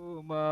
ఉమా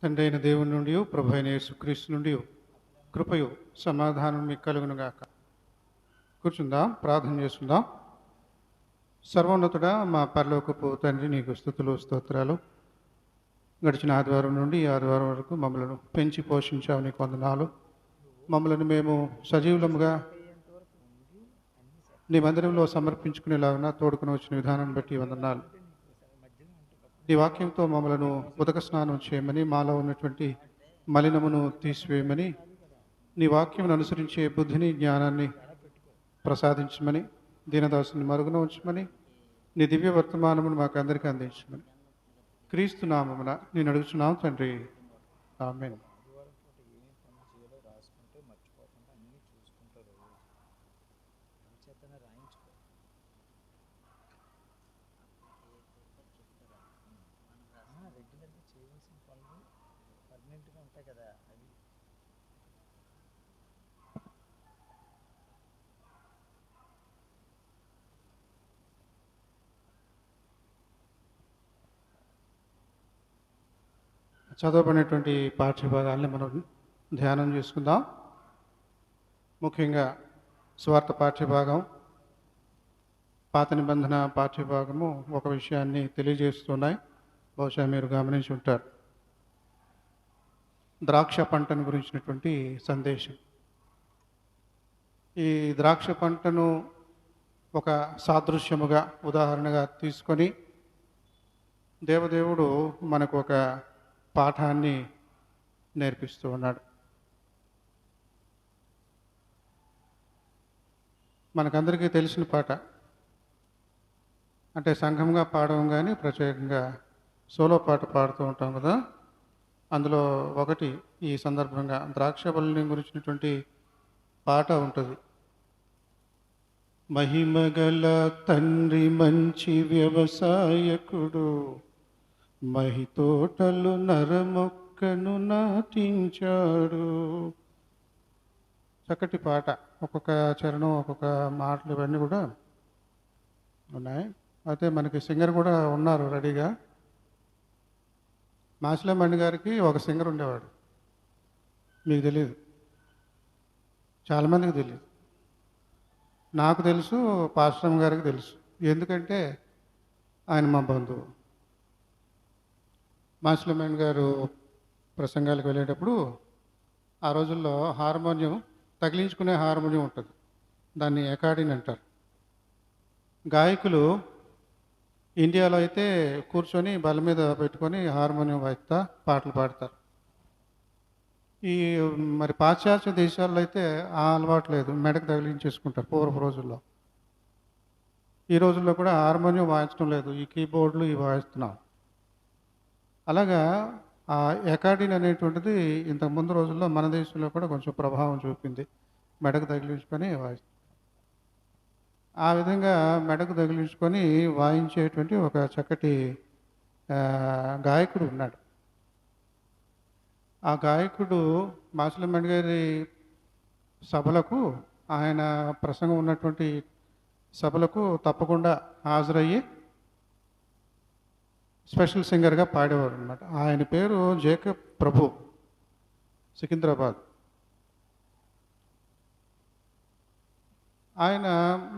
తండ్రి అయిన దేవుని నుండి ప్రభు అయిన యేసుక్రీస్తు నుండి కృపయు సమాధానం మీకు కలుగునుగాక. కూర్చుందాం, ప్రార్థన చేసుకుందాం. సర్వోన్నతుడా, మా పరలోకపు తండ్రి, నీకు స్తుతులు స్తోత్రాలు. గడిచిన ఆదివారం నుండి ఈ ఆదివారం వరకు మమ్మల్ని పెంచి పోషించావు, నీకు వందనాలు. మమ్మల్ని మేము సజీవులముగా నీ మందిరంలో సమర్పించుకునేలాగా తోడుకుని వచ్చిన విధానాన్ని బట్టి వందనాలు. ఈ వాక్యంతో మమ్మలను ఉదక స్నానం చేయమని, మాలో ఉన్నటువంటి మలినమును తీసివేయమని, నీ వాక్యమును అనుసరించే బుద్ధిని జ్ఞానాన్ని ప్రసాదించమని, దీనదాసుని మరుగున ఉంచమని, నీ దివ్య వర్తమానమును మాకు అందరికీ అందించమని క్రీస్తు నామమున నేను అడుగుచున్నాం తండ్రి, ఆమేన్. చదవబడినటువంటి పాఠ్యభాగాల్ని మనం ధ్యానం చేసుకుందాం. ముఖ్యంగా స్వార్థ పాఠ్యభాగం, పాత నిబంధన పాఠ్యభాగము ఒక విషయాన్ని తెలియజేస్తున్నాయి. బహుశా మీరు గమనించి ఉంటారు. ద్రాక్ష పంటను గురించినటువంటి సందేశం. ఈ ద్రాక్ష పంటను ఒక సాదృశ్యముగా, ఉదాహరణగా తీసుకొని దేవదేవుడు మనకు ఒక పాఠాన్ని నేర్పిస్తూ ఉన్నాడు. మనకందరికీ తెలిసిన పాట, అంటే సంఘంగా పాడడం కానీ ప్రత్యేకంగా సోలో పాట పాడుతూ ఉంటాం కదా. అందులో ఒకటి ఈ సందర్భంగా ద్రాక్ష బలిని గురించినటువంటి పాట ఉంటుంది. మహిమగల తండ్రి మంచి వ్యవసాయకుడు, మహితోటలు నరమొక్కను నాటించాడు. చక్కటి పాట. ఒక్కొక్క చరణం, ఒక్కొక్క మాటలు ఇవన్నీ కూడా ఉన్నాయి. అయితే మనకి సింగర్ కూడా ఉన్నారు రెడీగా. మాసిలమండి గారికి ఒక సింగర్ ఉండేవాడు, మీకు తెలియదు, చాలామందికి తెలియదు. నాకు తెలుసు, పాస్టమ్ గారికి తెలుసు. ఎందుకంటే ఆయన మా బంధువు. మాసిలమండి గారు ప్రసంగాలకు వెళ్ళేటప్పుడు ఆ రోజుల్లో హార్మోనియం, తగిలించుకునే హార్మోనియం ఉంటుంది, దాన్ని ఎకార్డిన్ అంటారు. గాయకులు ఇండియాలో అయితే కూర్చొని బల్ల మీద పెట్టుకొని హార్మోనియం వాయిస్తా పాటలు పాడతారు. ఈ మరి పాశ్చాత్య దేశాల్లో అయితే ఆ అలవాటు లేదు, మెడకు తగిలించేసుకుంటారు పూర్వపు రోజుల్లో. ఈ రోజుల్లో కూడా హార్మోనియం వాయించడం లేదు, ఈ కీబోర్డులు ఇవి వాయిస్తున్నాం. అలాగా ఆ ఎకార్డిన్ అనేటువంటిది ఇంతకుముందు రోజుల్లో మన దేశంలో కూడా కొంచెం ప్రభావం చూపింది. మెడకు తగిలించుకొని వాయిస్తుంది. ఆ విధంగా మెడకు తగిలించుకొని వాయించేటువంటి ఒక చక్కటి గాయకుడు ఉన్నాడు. ఆ గాయకుడు మాసిలమండి గారి సభలకు, ఆయన ప్రసంగం ఉన్నటువంటి సభలకు తప్పకుండా హాజరయ్యి స్పెషల్ సింగర్గా పాడేవారు అనమాట. ఆయన పేరు జేకబ్ ప్రభు, సికింద్రాబాద్. ఆయన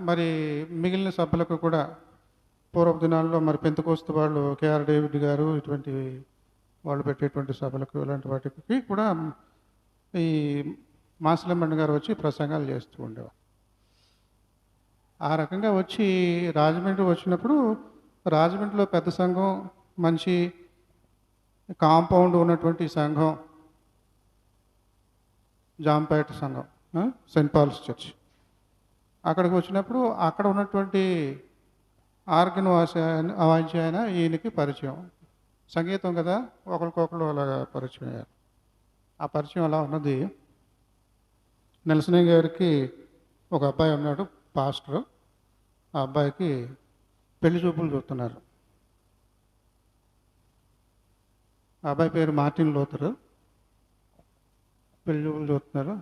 మరి మిగిలిన సభలకు కూడా పూర్వపు దినాల్లో మరి పెంతకోస్తు వాళ్ళు, కేఆర్ డేవిడ్ గారు, ఇటువంటి వాళ్ళు పెట్టేటువంటి సభలకు, ఇలాంటి వాటికి కూడా ఈ మాసిలమండి గారు వచ్చి ప్రసంగాలు చేస్తూ ఉండేవారు. ఆ రకంగా వచ్చి రాజమండ్రి వచ్చినప్పుడు, రాజమండ్రిలో పెద్ద సంఘం, మంచి కాంపౌండ్ ఉన్నటువంటి సంఘం జాంపేట సంఘం, సెయింట్ పాల్స్ చర్చ్. అక్కడికి వచ్చినప్పుడు అక్కడ ఉన్నటువంటి ఆర్గన్ వాయించే ఆయన ఈయనకి పరిచయం. సంగీతం కదా, ఒకరికొకరు అలాగా పరిచయం అయ్యారు. ఆ పరిచయం అలా ఉన్నది. నెల్సన్ గారికి ఒక అబ్బాయి ఉన్నాడు, పాస్టర్. ఆ అబ్బాయికి పెళ్లి చూపులు చూస్తున్నారు. ఆ అబ్బాయి పేరు మార్టిన్ లూథర్. పెళ్లి చూపులు చూస్తున్నారు.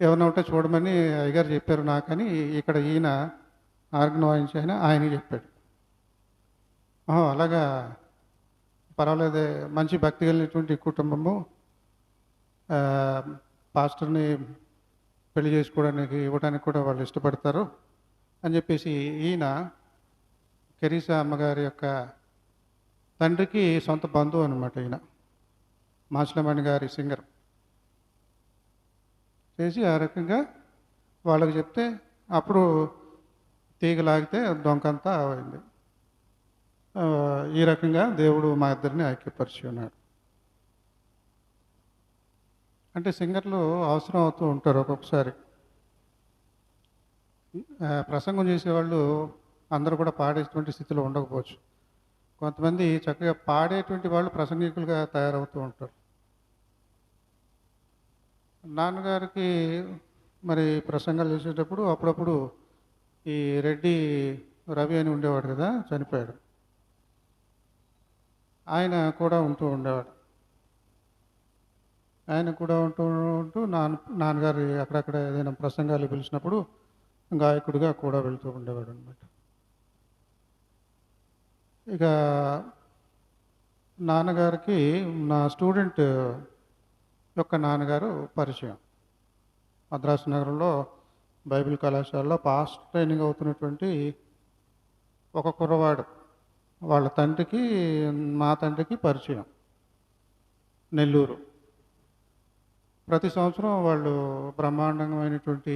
ఎవరిన ఉంటే చూడమని అయ్యగారు చెప్పారు నాకని ఇక్కడ ఈయన ఆర్గన్ వాయించి ఆయనకి చెప్పాడు. అలాగా, పర్వాలేదే, మంచి భక్తి కలిగినటువంటి కుటుంబము, పాస్టర్ని పెళ్లి చేసుకోవడానికి ఇవ్వడానికి కూడా వాళ్ళు ఇష్టపడతారు అని చెప్పేసి ఈయన కెరీసా అమ్మగారి యొక్క తండ్రికి సొంత బంధువు అనమాట. ఈయన మాచిలమణి గారి సింగర్ చేసి ఆ రకంగా వాళ్ళకి చెప్తే అప్పుడు తీగలాగితే దొంకంతా అయింది. ఈ రకంగా దేవుడు మా ఇద్దరిని ఐక్యపరిచి ఉన్నాడు. అంటే సింగర్లు అవసరం అవుతూ ఉంటారు ఒక్కొక్కసారి. ప్రసంగం చేసేవాళ్ళు అందరూ కూడా పాడేటువంటి స్థితిలో ఉండకపోవచ్చు. కొంతమంది చక్కగా పాడేటువంటి వాళ్ళు ప్రసంగికులుగా తయారవుతూ ఉంటారు. నాన్నగారికి మరి ప్రసంగాలు చేసేటప్పుడు అప్పుడప్పుడు ఈ రెడ్డి రవి అని ఉండేవాడు కదా, చనిపోయాడు. ఆయన కూడా ఉంటూ ఉండేవాడు. ఆయన కూడా ఉంటూ నాన్నగారు అక్కడక్కడ ఏదైనా ప్రసంగాలు పిలిచినప్పుడు గాయకుడిగా కూడా వెళ్తూ ఉండేవాడు అనమాట. ఇక నాన్నగారికి నా స్టూడెంట్ యొక్క నాన్నగారు పరిచయం. మద్రాసు నగరంలో బైబిల్ కళాశాలలో పాస్ట్ ట్రైనింగ్ అవుతున్నటువంటి ఒక కుర్రవాడు వాళ్ళ తండ్రికి మా తండ్రికి పరిచయం. నెల్లూరు. ప్రతి సంవత్సరం వాళ్ళు బ్రహ్మాండమైనటువంటి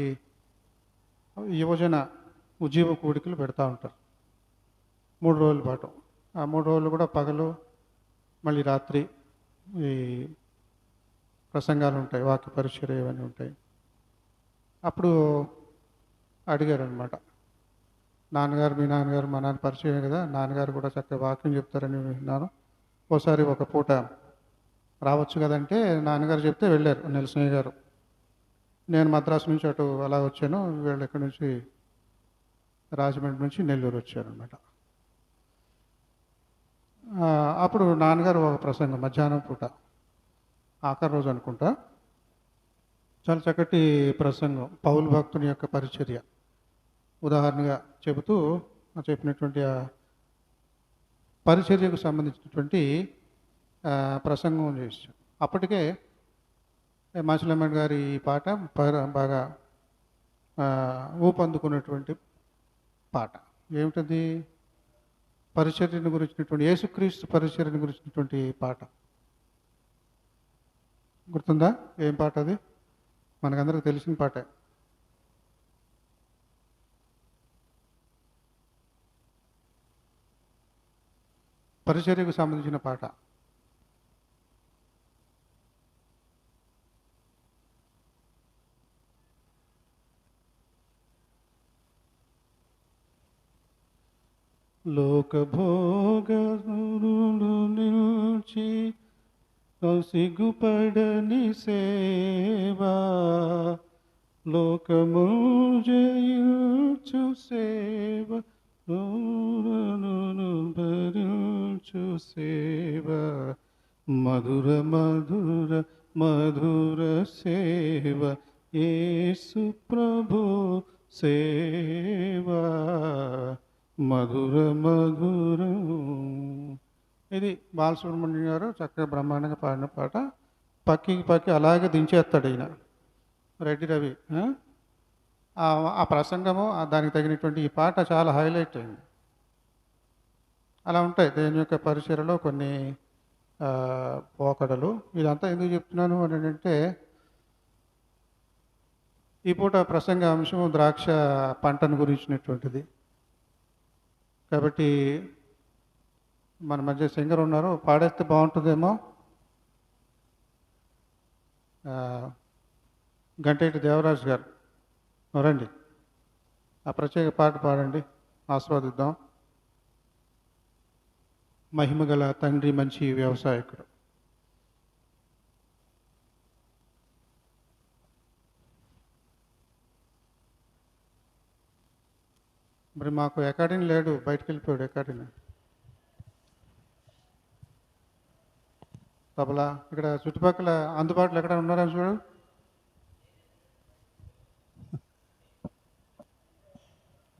యువజన ఉజ్జీవ కూడికలు పెడతా ఉంటారు 3 రోజుల పాటు. ఆ 3 రోజులు కూడా పగలు మళ్ళీ రాత్రి ఈ ప్రసంగాలు ఉంటాయి, వాక్య పరిచర్య ఇవన్నీ ఉంటాయి. అప్పుడు అడిగారు అనమాట, నాన్నగారు మీ నాన్నగారు మా నాన్న పరిచయం కదా, నాన్నగారు కూడా చక్కగా వాక్యం చెప్తారని విన్నాను, ఓసారి ఒక పూట రావచ్చు కదంటే నాన్నగారు చెప్తే వెళ్ళారు నెల్సన్ గారు. నేను మద్రాసు నుంచి అటు అలా వచ్చాను, వీళ్ళు ఇక్కడి నుంచి రాజమండ్రి నుంచి నెల్లూరు వచ్చారనమాట. అప్పుడు నాన్నగారు ఒక ప్రసంగం మధ్యాహ్నం పూట, ఆఖరి రోజు అనుకుంటా, చాలా చక్కటి ప్రసంగం, పౌలు భక్తుని యొక్క పరిచర్య ఉదాహరణగా చెబుతూ చెప్పినటువంటి ఆ పరిచర్యకు సంబంధించినటువంటి ప్రసంగం చేశాం. అప్పటికే మాచిలమ్మ గారి ఈ పాట బాగా ఊపందుకున్నటువంటి పాట. ఏమిటది? పరిచర్యను గురించినటువంటి, యేసుక్రీస్తు పరిచర్యను గురించినటువంటి పాట. గుర్తుందా? ఏం పాట అది? మనకందరికి తెలిసిన పాటే. పరిచర్యకు సంబంధించిన పాట. లోకభోగములు నిలిచి సిగ్గుపడని సేవా, లోకము జయించు సేవ, భరించు సేవ, మధుర మధుర మధుర సేవ, యేసు ప్రభు సేవ, మధుర మధురం. ఇది బాలసుబ్రహ్మణ్యం గారు చక్కగా బ్రహ్మాండంగా పాడిన పాట. పక్కి అలాగే దించేస్తాడు ఈయన రెడ్డి రవి. ఆ ప్రసంగము దానికి తగినటువంటి ఈ పాట చాలా హైలైట్ అయింది. అలా ఉంటాయి దేని యొక్క పరిచయలో కొన్ని పోకడలు. ఇదంతా ఎందుకు చెప్తున్నాను అని అంటే, ఈ పూట ప్రసంగ అంశం ద్రాక్ష పంటను గురించినటువంటిది. కాబట్టి మన మధ్య సింగర్ ఉన్నారు, పాడేస్తే బాగుంటుందేమో. గంటేటి దేవరాజు గారు రండి. ఆ ప్రత్యేక పాట పాడండి, ఆస్వాదిద్దాం. మహిమగల తండ్రి మంచి వ్యవసాయకుడు. మరి మాకు అకాడమీ లేడు, బయటకు వెళ్ళిపోయాడు అకాడమీ. తబలా ఇక్కడ చుట్టుపక్కల అందుబాటులో ఎక్కడ ఉన్నారా చూడు.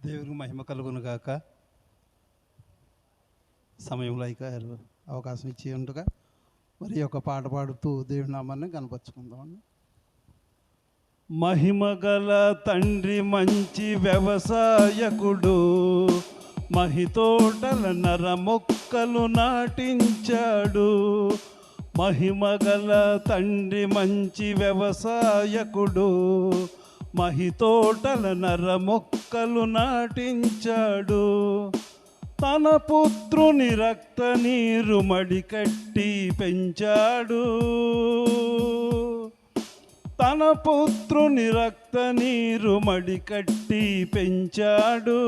దేవునికి మహిమ కలుగును గాక. సమయంలో అవకాశం ఇచ్చి ఉండగా మరి ఒక పాట పాడుతూ దేవుని నామాన్ని కనపరుచుకుందామండి. మహిమగల తండ్రి మంచి వ్యవసాయకుడు, మహితోటల నర మొక్కలు నాటించాడు. మహిమగల తండ్రి మంచి వ్యవసాయకుడు, మహితోటల నర మొక్కలు నాటించాడు. తన పుత్రుని రక్త నీరు మడికట్టి పెంచాడు. తన పుత్రుని రక్త నీరు మడికట్టి పెంచాడు.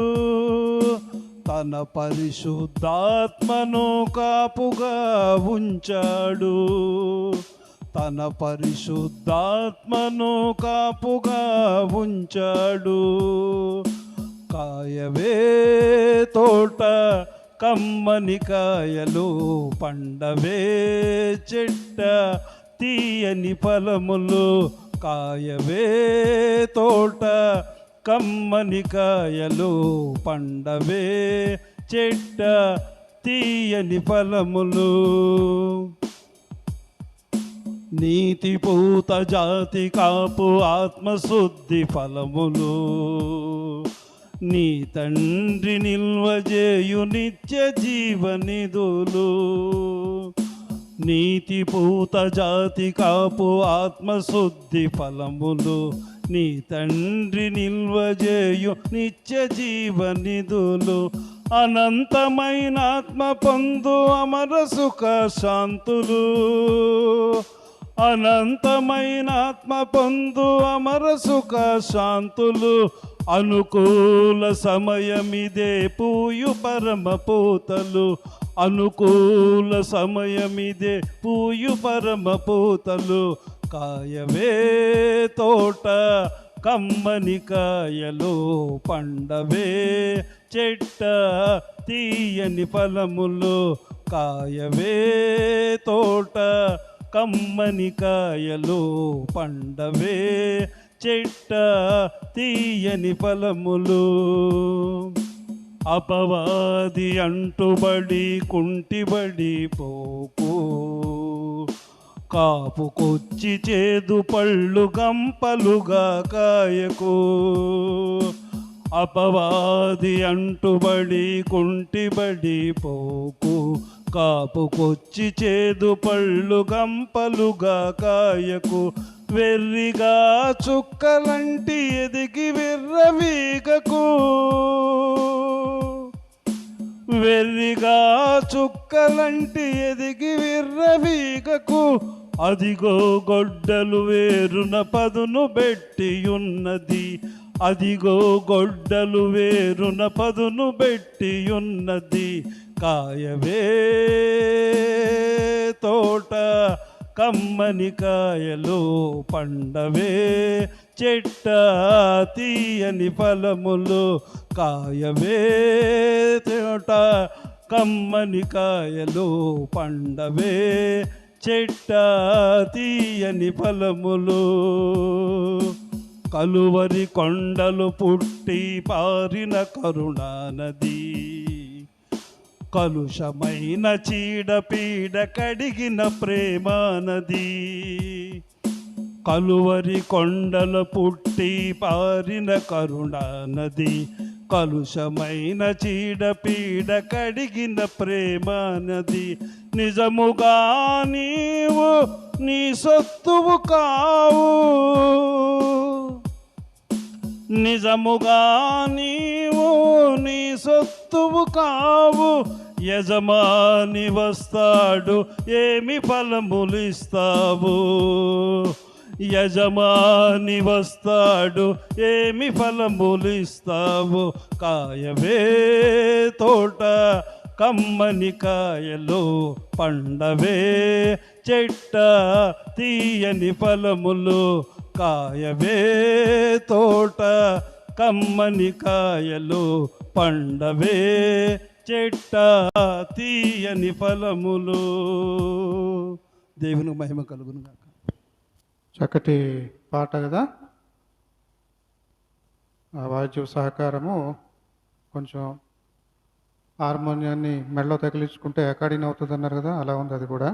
తన పరిశుద్ధాత్మను కాపుగా ఉంచాడు. తన పరిశుద్ధాత్మను కాపుగా ఉంచాడు. కాయవే తోట కమ్మని కాయలు, పండవే చెట్ట తీయని ఫలములు. కాయవే తోట కమ్మని కాయలు, పండవే చెట్ట తీయని ఫలములు. నీతి పూత జాతి కాపు ఆత్మశుద్ధి ఫలములు. నీ తండ్రి నిల్వజేయు నిత్య జీవనిధులు. నీతి పూత జాతి కాపు ఆత్మశుద్ధి ఫలములు. నీ తండ్రి నిల్వజేయు నిత్య జీవనిధులు. అనంతమైన ఆత్మ పొందు అమర సుఖ శాంతులు. అనంతమైన ఆత్మ పొందు అమర సుఖ శాంతులు. అనుకూల సమయమిదే పూయు పరమ పూతలు. అనుకూల సమయమిదే పూయు పరమ పూతలు. కాయవే తోట కమ్మని కాయలు, పండవే చెట్ట తీయని ఫలములు. కాయవే తోట కమ్మని కాయలు, పండవే చెట్ట తీయని ఫలములు. అపవాది అంటుబడి కుంటిబడి పోకు. కాపుకొచ్చి చేదు పళ్ళు గంపలుగా కాయకు. అపవాది అంటుబడి కుంటిబడి పోకు. కాపుకొచ్చి చేదు పళ్ళు గంపలుగా కాయకు. వెర్రిగా చుక్కలంటి ఎదిగి విర్రవీగకు. వెర్రిగా చుక్కలంటి ఎదిగి విర్రవీగకు. అదిగో గొడ్డలు వేరున పదును పెట్టి ఉన్నది. అదిగో గొడ్డలు వేరున పదును పెట్టి ఉన్నది. కాయవే తోట కమ్మని కాయలు, పండవే చెట్ట తీయని ఫలములు. కాయవే తోట కమ్మని కాయలు, పండవే చెట్ట తీయని ఫలములు. కలువరి కొండలు పుట్టి పారిన కరుణానది. కలుషమైన చీడపీడ కడిగిన ప్రేమానది. కలువరి కొండల పుట్టి పారిన కరుణానది. కలుషమైన చీడపీడ కడిగిన ప్రేమానది. నిజముగా నీవు నీ సొత్తువు కావు. నిజముగా నీవు నీ సొత్తువు కావు. యజమాని వస్తాడు, ఏమి ఫలములు ఇస్తావు. యజమాని వస్తాడు, ఏమి ఫలములు ఇస్తావు? కాయవే తోట, కమ్మని కాయలు పండవే చెట్ట, తీయని ఫలములు. కాయవే తోట, కమ్మని కాయలు పండవే చెట్ట, తీయని ఫలములు. దేవునికి మహిమ కలుగును గాక. చక్కటి పాట కదా. ఆ వాద్య సహకారము కొంచెం హార్మోనియాన్ని మెడలో తగిలించుకుంటే ఎకాడిన్ అవుతుంది అన్నారు కదా, అలా ఉంది అది కూడా.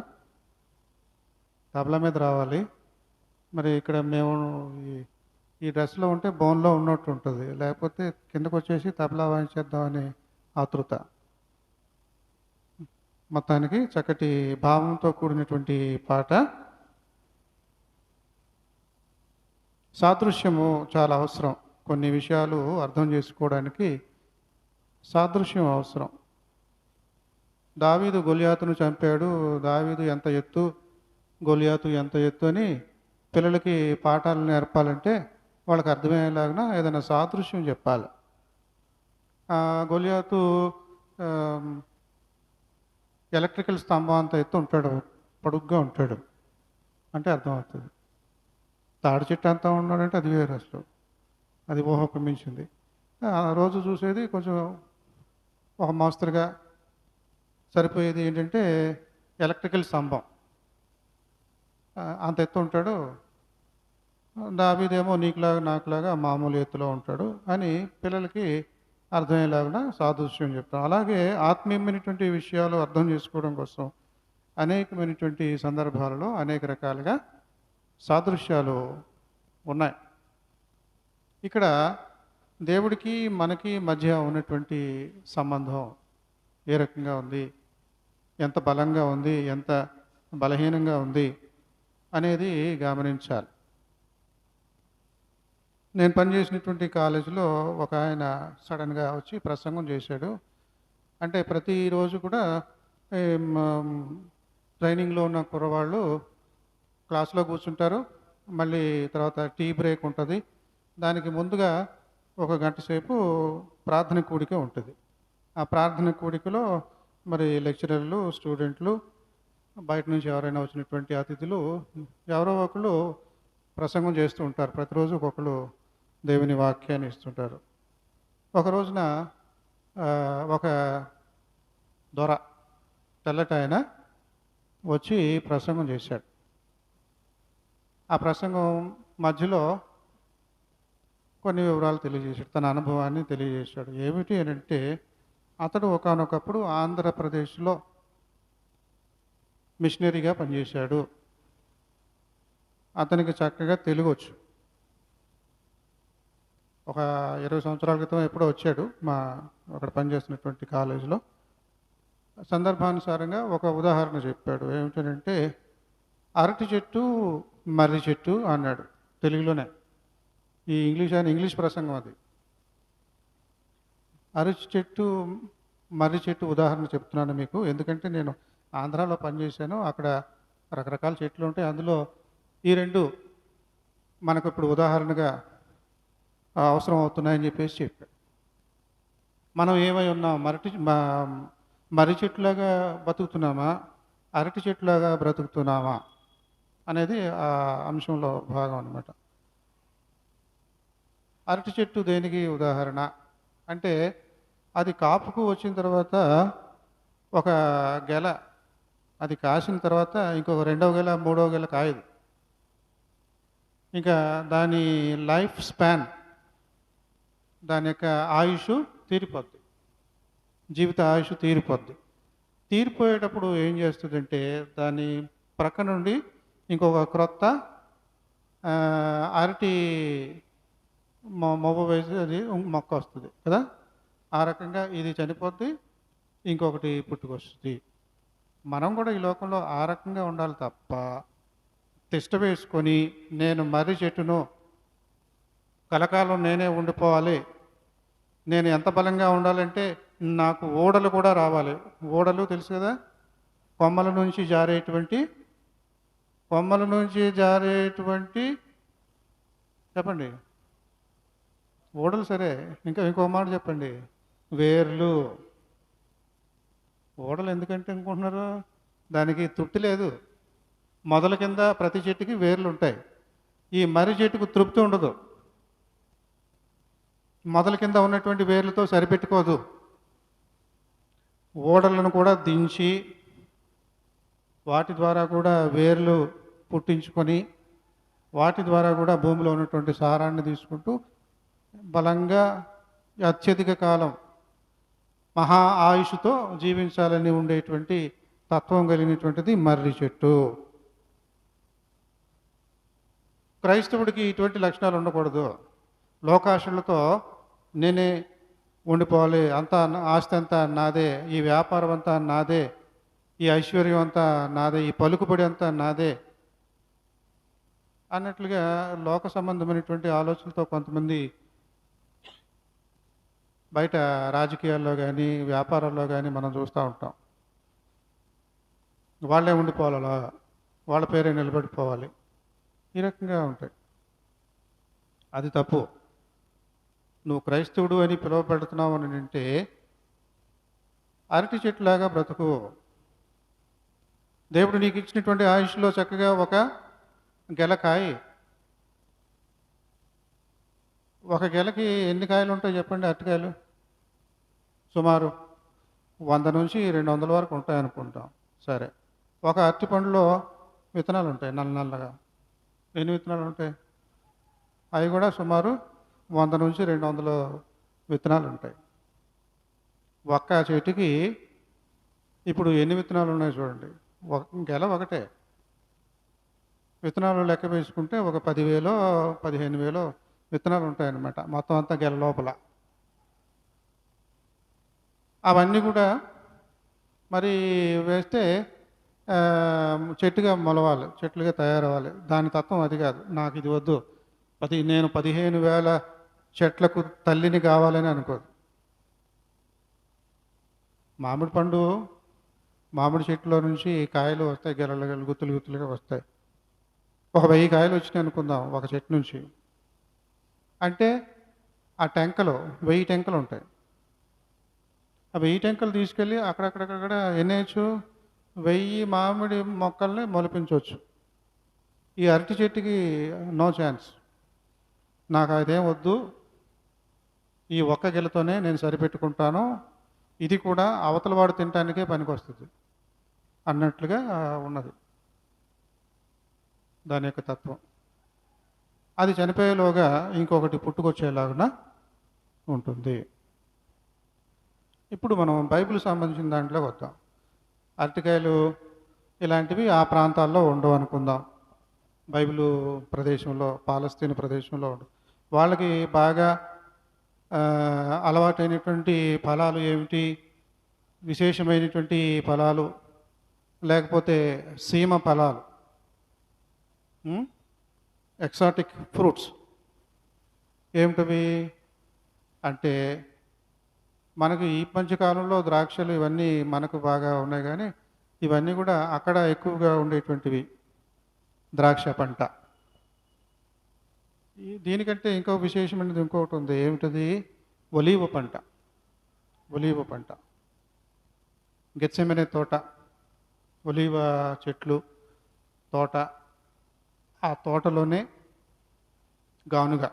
తబలా మీద రావాలి. మరి ఇక్కడ మేము ఈ డ్రెస్లో ఉంటే బోన్లో ఉన్నట్టు ఉంటుంది, లేకపోతే కిందకు వచ్చేసి తబలా వాయించేద్దామని ఆతృత. మొత్తానికి చక్కటి భావంతో కూడినటువంటి పాట. సాదృశ్యము చాలా అవసరం. కొన్ని విషయాలు అర్థం చేసుకోవడానికి సాదృశ్యం అవసరం. దావీదు గొలియాతును చంపాడు, దావీదు ఎంత ఎత్తు, గొలియాతు ఎంత ఎత్తు అని పిల్లలకి పాఠాలు నేర్పాలంటే వాళ్ళకి అర్థమయ్యేలాగా ఏదైనా సాదృశ్యం చెప్పాలి. గొలియాతు ఎలక్ట్రికల్ స్తంభం అంత ఎత్తు ఉంటాడు, పొడుగ్గా ఉంటాడు అంటే అర్థమవుతుంది. తాడి చెట్టు అంతా ఉన్నాడంటే అది వేరే, అసలు అది ఊహకు మించింది. ఆ రోజు చూసేది కొంచెం ఒక మోస్తరుగా సరిపోయేది ఏంటంటే ఎలక్ట్రికల్ స్తంభం అంత ఎత్తు ఉంటాడు. దావీదేమో నీకులాగా నాకులాగా మామూలు ఎత్తులో ఉంటాడు అని పిల్లలకి అర్థమయ్యేలాగా సాదృశ్యం చెప్తాం. అలాగే ఆత్మీయమైనటువంటి విషయాలు అర్థం చేసుకోవడం కోసం అనేకమైనటువంటి సందర్భాలలో అనేక రకాలుగా సాదృశ్యాలు ఉన్నాయి. ఇక్కడ దేవుడికి మనకి మధ్య ఉన్నటువంటి సంబంధం ఏ రకంగా ఉంది, ఎంత బలంగా ఉంది, ఎంత బలహీనంగా ఉంది అనేది గమనించాలి. నేను పనిచేసినటువంటి కాలేజీలో ఒక ఆయన సడన్గా వచ్చి ప్రసంగం చేశాడు. అంటే ప్రతిరోజు కూడా ట్రైనింగ్లో ఉన్న కుర్రవాళ్ళు క్లాస్లో కూర్చుంటారు, మళ్ళీ తర్వాత టీ బ్రేక్ ఉంటుంది. దానికి ముందుగా ఒక గంట సేపు ప్రార్థన కూడిక ఉంటుంది. ఆ ప్రార్థన కూడికలో మరి లెక్చరర్లు, స్టూడెంట్లు, బయట నుంచి ఎవరైనా వచ్చినటువంటి అతిథులు ఎవరో ఒకళ్ళు ప్రసంగం చేస్తూ ఉంటారు. ప్రతిరోజు ఒక్కొక్కరు దేవుని వాక్యాన్ని ఇస్తుంటారు. ఒక రోజున ఒక దొర, తెల్లటి ఆయన వచ్చి ప్రసంగం చేశాడు. ఆ ప్రసంగం మధ్యలో కొన్ని వివరాలు తెలియజేశాడు, తన అనుభవాన్ని తెలియజేశాడు. ఏమిటి అని అంటే, అతడు ఒకానొకప్పుడు ఆంధ్రప్రదేశ్లో మిషనరీగా పనిచేశాడు. అతనికి చక్కగా తెలుగు వచ్చు. ఒక 20 సంవత్సరాల క్రితం ఎప్పుడో వచ్చాడు మా అక్కడ పనిచేస్తున్నటువంటి కాలేజీలో. సందర్భానుసారంగా ఒక ఉదాహరణ చెప్పాడు. ఏమిటంటే, అరటి చెట్టు మర్రి చెట్టు అన్నాడు తెలుగులోనే. ఈ ఇంగ్లీష్ ప్రసంగం అది. అరటి చెట్టు మర్రి చెట్టు ఉదాహరణ చెప్తున్నాను మీకు, ఎందుకంటే నేను ఆంధ్రాలో పనిచేశాను. అక్కడ రకరకాల చెట్లు ఉంటాయి, అందులో ఈ రెండు మనకు ఇప్పుడు ఉదాహరణగా అవసరం అవుతున్నాయని చెప్పేసి చెప్పాడు. మనం ఏమై ఉన్నాం, మర్రి చెట్టులాగా బతుకుతున్నామా, అరటి చెట్టులాగా బ్రతుకుతున్నామా అనేది ఆ అంశంలో భాగం అన్నమాట. అరటి చెట్టు దేనికి ఉదాహరణ అంటే, అది కాపుకు వచ్చిన తర్వాత ఒక గెల, అది కాసిన తర్వాత ఇంకొక రెండవ గెల, మూడవ గెల కాయదు. ఇంకా దాని లైఫ్ స్పాన్, దాని యొక్క ఆయుష్ తీరిపోద్ది, జీవిత ఆయుష్ తీరిపోద్ది. తీరిపోయేటప్పుడు ఏం చేస్తుందంటే, దాని ప్రక్క నుండి ఇంకొక క్రొత్త అరటి మొవ్వ వేసి అది మొక్క వస్తుంది కదా. ఆ రకంగా ఇది చనిపోద్ది, ఇంకొకటి పుట్టుకొస్తుంది. మనం కూడా ఈ లోకంలో ఆ రకంగా ఉండాలి తప్ప, తిష్ట వేసుకొని నేను మర్రి చెట్టును, కలకాలం నేనే ఉండిపోవాలి, నేను ఎంత బలంగా ఉండాలంటే నాకు ఓడలు కూడా రావాలి. ఓడలు తెలుసు కదా, కొమ్మల నుంచి జారేటువంటి కొమ్మల నుంచి జారేటువంటి, చెప్పండి, ఓడలు సరే, ఇంకా ఇంకో మాట చెప్పండి, వేర్లు. ఓడలు ఎందుకంటే అనుకుంటున్నారు? దానికి తుట్టి లేదు. మొదల కింద ప్రతి చెట్టుకి వేర్లు ఉంటాయి. ఈ మర్రి చెట్టుకు తృప్తి ఉండదు, మొదల కింద ఉన్నటువంటి వేర్లతో సరిపెట్టుకోదు. ఓడలను కూడా దించి వాటి ద్వారా కూడా వేర్లు పుట్టించుకొని వాటి ద్వారా కూడా భూమిలో ఉన్నటువంటి సారాన్ని తీసుకుంటూ బలంగా అత్యధిక కాలం మహా ఆయుషుతో జీవించాలని ఉండేటువంటి తత్వం కలిగినటువంటిది మర్రి చెట్టు. క్రైస్తవుడికి ఇటువంటి లక్షణాలు ఉండకూడదు. లోకాశలతో నేనే ఉండిపోవాలి, అంతా ఆస్తి అంతా నాదే, ఈ వ్యాపారం అంతా నాదే, ఈ ఐశ్వర్యం అంతా నాదే, ఈ పలుకుబడి అంతా నాదే అన్నట్లుగా లోక సంబంధమైనటువంటి ఆలోచనలతో కొంతమంది బయట రాజకీయాల్లో కానీ వ్యాపారాల్లో కానీ మనం చూస్తూ ఉంటాం. వాళ్ళే ఉండిపోవాలి, అలా వాళ్ళ పేరే నిలబడిపోవాలి, ఈ రకంగా ఉంటాయి. అది తప్పు. నువ్వు క్రైస్తవుడు అని పిలువబడుతున్నావు అని అంటే అరటి చెట్టులాగా బ్రతుకు. దేవుడు నీకు ఇచ్చినటువంటి ఆయుష్లో చక్కగా ఒక గెలకాయ, ఒక గెలకి ఎన్ని కాయలు ఉంటాయి చెప్పండి? అరటికాయలు సుమారు 100 నుంచి 200 వరకు ఉంటాయి అనుకుంటాం. సరే, ఒక అరటి పండులో విత్తనాలు ఉంటాయి, నల్లగా. ఎన్ని విత్తనాలు ఉంటాయి? అవి కూడా సుమారు 100 నుంచి 200 విత్తనాలు ఉంటాయి. ఒక్క చెట్టుకి ఇప్పుడు ఎన్ని విత్తనాలు ఉన్నాయి చూడండి. గెల ఒకటే. విత్తనాలు లెక్క వేసుకుంటే ఒక 10,000 15,000 విత్తనాలు ఉంటాయన్నమాట మొత్తం అంతా గెల లోపల. అవన్నీ కూడా మరి వేస్తే చెట్టుగా మొలవాలి, చెట్లుగా తయారవ్వాలి. దాని తత్వం అది కాదు. నాకు ఇది వద్దు, నేను 15,000 చెట్లకు తల్లిని కావాలని అనుకోదు. మామిడి చెట్టులో నుంచి కాయలు వస్తాయి, గెలలు గుత్తులుగా వస్తాయి. ఒక 1000 కాయలు వచ్చినాయి అనుకుందాం ఒక చెట్టు నుంచి. అంటే ఆ టెంకలో 1000 టెంకలు ఉంటాయి. ఆ 1000 టెంకలు తీసుకెళ్ళి అక్కడక్కడ ఎన్ని వేయచ్చు? 1000 మామిడి మొక్కల్ని మొలిపించవచ్చు. ఈ అరటి చెట్టుకి నో ఛాన్స్. నాకు అదేం వద్దు, ఈ ఒక్క గెలతోనే నేను సరిపెట్టుకుంటాను, ఇది కూడా అవతల వాడు తినటానికే పనికొస్తుంది అన్నట్లుగా ఉన్నది దాని యొక్క తత్వం. అది చనిపోయేలోగా ఇంకొకటి పుట్టుకొచ్చేలాగా ఉంటుంది. ఇప్పుడు మనం బైబిల్ సంబంధించిన దాంట్లో వద్దాం. అరటికాయలు ఇలాంటివి ఆ ప్రాంతాల్లో ఉండవు అనుకుందాం. బైబిలు ప్రదేశంలో, పాలస్తీన్ ప్రదేశంలో ఉండవు. వాళ్ళకి బాగా అలవాటైనటువంటి ఫలాలు ఏమిటి? విశేషమైనటువంటి ఫలాలు, లేకపోతే సీమ ఫలాలు, ఎక్సాటిక్ ఫ్రూట్స్ ఏమిటవి అంటే, మనకు ఈ మధ్యకాలంలో ద్రాక్షలు ఇవన్నీ మనకు బాగా ఉన్నాయి, కానీ ఇవన్నీ కూడా అక్కడ ఎక్కువగా ఉండేటువంటివి. ద్రాక్ష పంట. దీనికంటే ఇంకో విశేషమైనది ఇంకొకటి ఉంది. ఏమిటది? ఒలీవ పంట. ఒలీవ పంట, గెత్సెమనే తోట, ఒలీవ చెట్లు తోట. ఆ తోటలోనే గానుగ.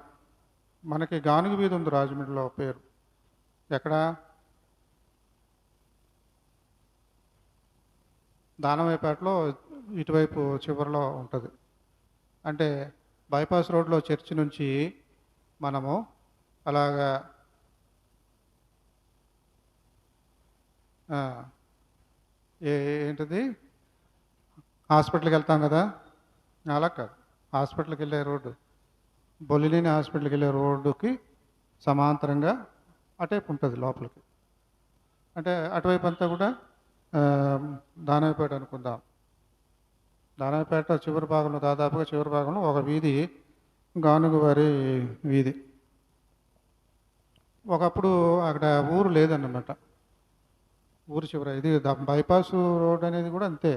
మనకి గానుగ వీధి ఉంది రాజమండ్రిలో పేరు. ఎక్కడ? దానమయ్యపేటలో ఇటువైపు చివరిలో ఉంటుంది. అంటే బైపాస్ రోడ్లో చర్చి నుంచి మనము అలాగా ఏంటిది హాస్పిటల్కి వెళ్తాం కదా, అలా కాదు, హాస్పిటల్కి వెళ్ళే రోడ్డు, బొల్లినేని హాస్పిటల్కి వెళ్ళే రోడ్డుకి సమాంతరంగా అటువైపు ఉంటుంది లోపలికి. అంటే అటువైపు అంతా కూడా దానవపేట అనుకుందాం. దానవపేట చివరి భాగంలో, దాదాపుగా చివరి భాగంలో ఒక వీధి గానుగ వారి వీధి. ఒకప్పుడు అక్కడ ఊరు లేదన్నమాట, ఊరు చివర. ఇది బైపాస్ రోడ్ అనేది కూడా అంతే.